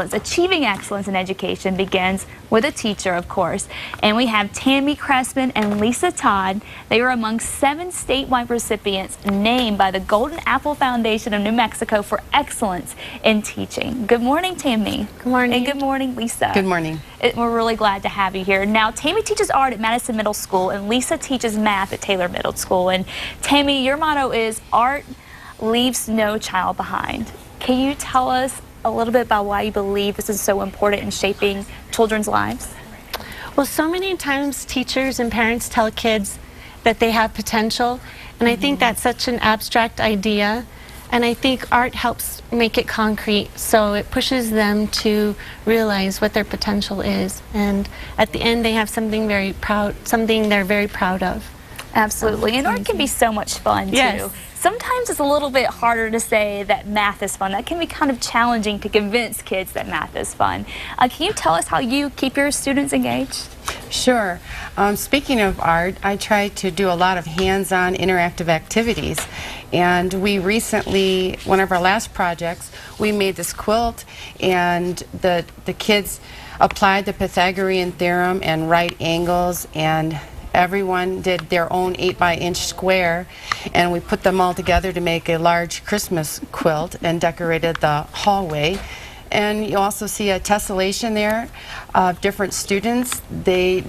Achieving excellence in education begins with a teacher, of course, and we have Tammy, Crespin, and Lisa Todd. They were among 7 statewide recipients named by the Golden Apple Foundation of New Mexico for excellence in teaching. Good morning, Tammy. Good morning. And good morning, Lisa. Good morning. We're really glad to have you here. Now, Tammy teaches art at Madison Middle School, and Lisa teaches math at Taylor Middle School. And Tammy, your motto is art leaves no child behind. Can you tell us a little bit about why you believe this is so important in shaping children's lives? Well, so many times teachers and parents tell kids that they have potential, and I think that's such an abstract idea, and I think art helps make it concrete, so it pushes them to realize what their potential is, and at the end they have something they're very proud of. Absolutely, and art can be so much fun too. Sometimes it's a little bit harder to say that math is fun. That can be kind of challenging to convince kids that math is fun. Can you tell us how you keep your students engaged? Sure. Speaking of art, I try to do a lot of hands-on interactive activities. And we recently, one of our last projects, we made this quilt, and the kids applied the Pythagorean theorem and right angles, and everyone did their own 8-by-inch square, and we put them all together to make a large Christmas quilt and decorated the hallway. And you also see a tessellation there of different students. There's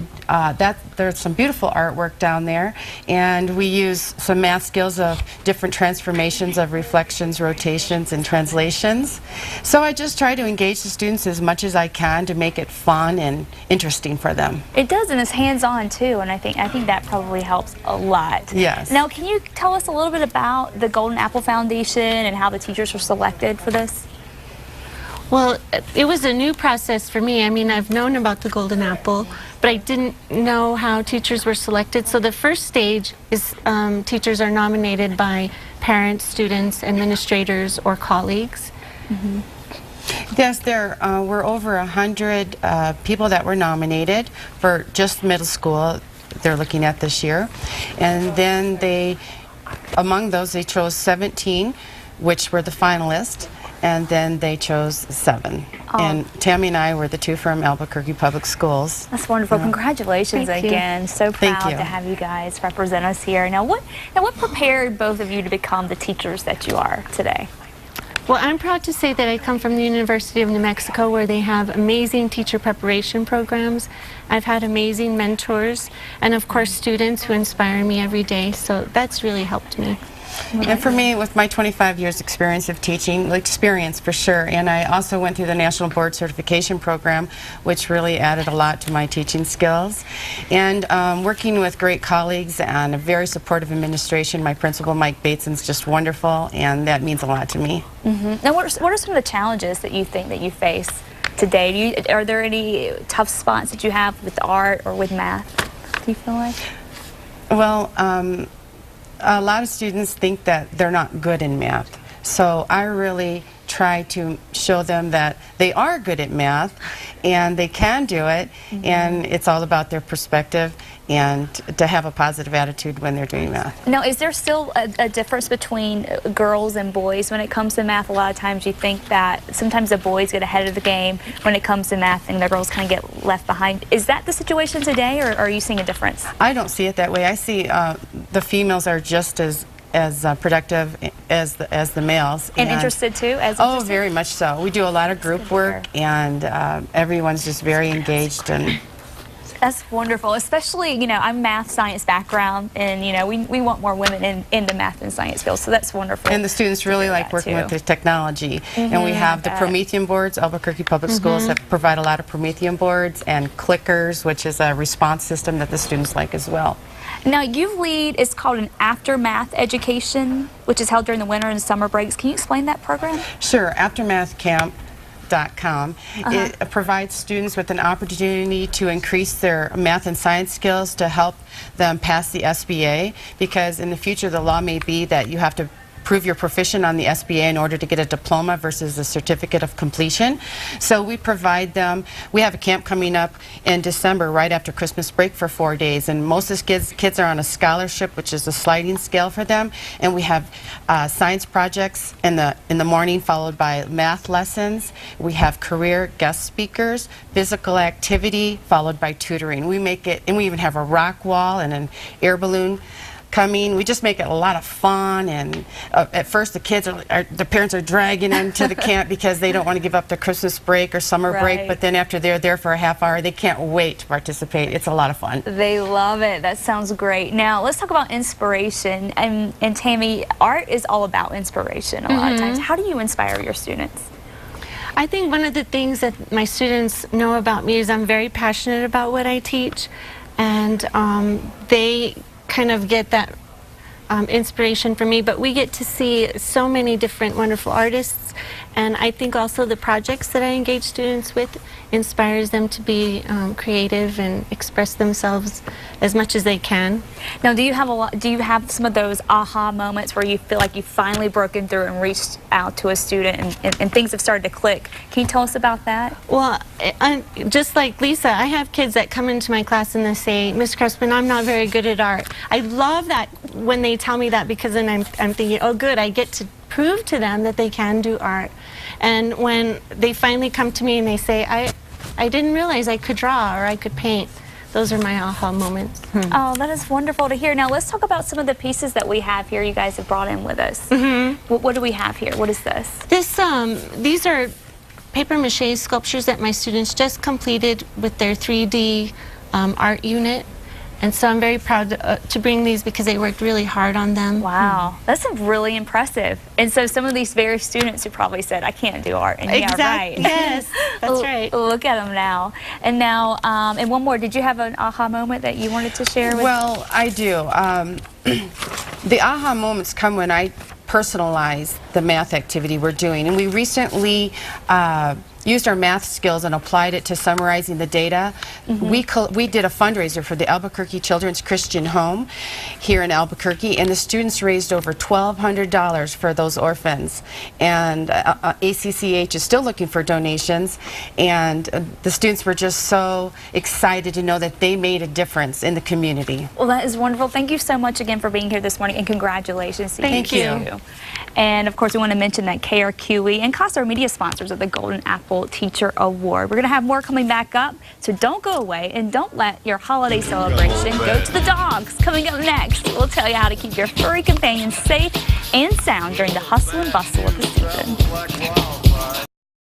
some beautiful artwork down there, and we use some math skills of different transformations of reflections, rotations, and translations. So I just try to engage the students as much as I can to make it fun and interesting for them. It does, and it's hands-on too, and I think that probably helps a lot. Yes. Now, can you tell us a little bit about the Golden Apple Foundation and how the teachers were selected for this? Well, it was a new process for me. I mean, I've known about the Golden Apple, but I didn't know how teachers were selected. So the first stage is teachers are nominated by parents, students, administrators, or colleagues. Yes, there were over 100 people that were nominated for just middle school they're looking at this year. And then among those, they chose 17, which were the finalists. And then they chose 7. Oh. And Tammy and I were the 2 from Albuquerque Public Schools. That's wonderful. Congratulations again. So proud to have you guys represent us here. Now what prepared both of you to become the teachers that you are today? Well, I'm proud to say that I come from the University of New Mexico, where they have amazing teacher preparation programs. I've had amazing mentors, and of course students who inspire me every day, so that's really helped me. And for me, with my 25 years experience of teaching, experience for sure, and I also went through the National Board Certification Program, which really added a lot to my teaching skills. And working with great colleagues and a very supportive administration, my principal, Mike Bateson's just wonderful, and that means a lot to me. Now, what are some of the challenges that you think that you face today? Are there any tough spots that you have with art or with math, do you feel like? Well, a lot of students think that they're not good in math, so I really try to show them that they are good at math and they can do it, and it's all about their perspective and to have a positive attitude when they're doing math. Now, is there still a difference between girls and boys when it comes to math? A lot of times you think that sometimes the boys get ahead of the game when it comes to math and the girls kind of get left behind. Is that the situation today, or are you seeing a difference? I don't see it that way. I see the females are just as productive as the males. And interested too? Oh, very much so. We do a lot of group work, and everyone's just very engaged. And that's wonderful, especially, I'm math science background, and we want more women in the math and science field, so that's wonderful. And the students really like working with the technology. And we have the Promethean boards. Albuquerque Public Schools provide a lot of Promethean boards and clickers, which is a response system that the students like as well. Now, you lead, it's called an Aftermath Education, which is held during the winter and summer breaks. Can you explain that program? Sure. Aftermathcamp.com. It provides students with an opportunity to increase their math and science skills to help them pass the SBA, because in the future the law may be that you have to prove you're proficient on the SBA in order to get a diploma versus a certificate of completion. So we provide them, we have a camp coming up in December right after Christmas break for 4 days, and most of the kids are on a scholarship, which is a sliding scale for them, and we have science projects in the morning followed by math lessons. We have career guest speakers, physical activity followed by tutoring. We make it, and we even have a rock wall and an air balloon coming. We just make it a lot of fun, and at first the kids the parents are dragging them to the camp because they don't want to give up their Christmas break or summer break, but then after they're there for a half hour, they can't wait to participate. It's a lot of fun. They love it. That sounds great. Now let's talk about inspiration, and Tammy, art is all about inspiration a lot of times. How do you inspire your students? I think one of the things that my students know about me is I'm very passionate about what I teach, and they kind of get that inspiration from me, but we get to see so many different wonderful artists, and I think also the projects that I engage students with inspires them to be creative and express themselves as much as they can. Now, do you have some of those aha moments where you feel like you've finally broken through and reached out to a student and things have started to click? Can you tell us about that? Well, just like Lisa, I have kids that come into my class and they say, Miss Crespin, I'm not very good at art. I love that when they tell me that, because then I'm thinking, oh good, I get to prove to them that they can do art. And when they finally come to me and they say, I didn't realize I could draw or I could paint, those are my aha moments. Oh, that is wonderful to hear. Now let's talk about some of the pieces that we have here you guys have brought in with us. What do we have here? What is this? These are paper mache sculptures that my students just completed with their 3D art unit. And so I'm very proud to bring these because they worked really hard on them. Wow, that's really impressive. And so some of these very students who probably said, I can't do art. And yeah, right. Yes, that's right. Look at them now. And now, and one more, did you have an aha moment that you wanted to share with? Well, I do. The aha moments come when I personalize the math activity we're doing. And we recently used our math skills and applied it to summarizing the data. We did a fundraiser for the Albuquerque Children's Christian Home here in Albuquerque, and the students raised over $1,200 for those orphans. And ACCH is still looking for donations, and the students were just so excited to know that they made a difference in the community. Well, that is wonderful. Thank you so much again for being here this morning, and congratulations to you. Thank you. And of course, we want to mention that KRQE and CASA are media sponsors of the Golden Apple Teacher Award. We're going to have more coming back up, so don't go away and don't let your holiday celebration go to the dogs. Coming up next, we'll tell you how to keep your furry companions safe and sound during the hustle and bustle of the season.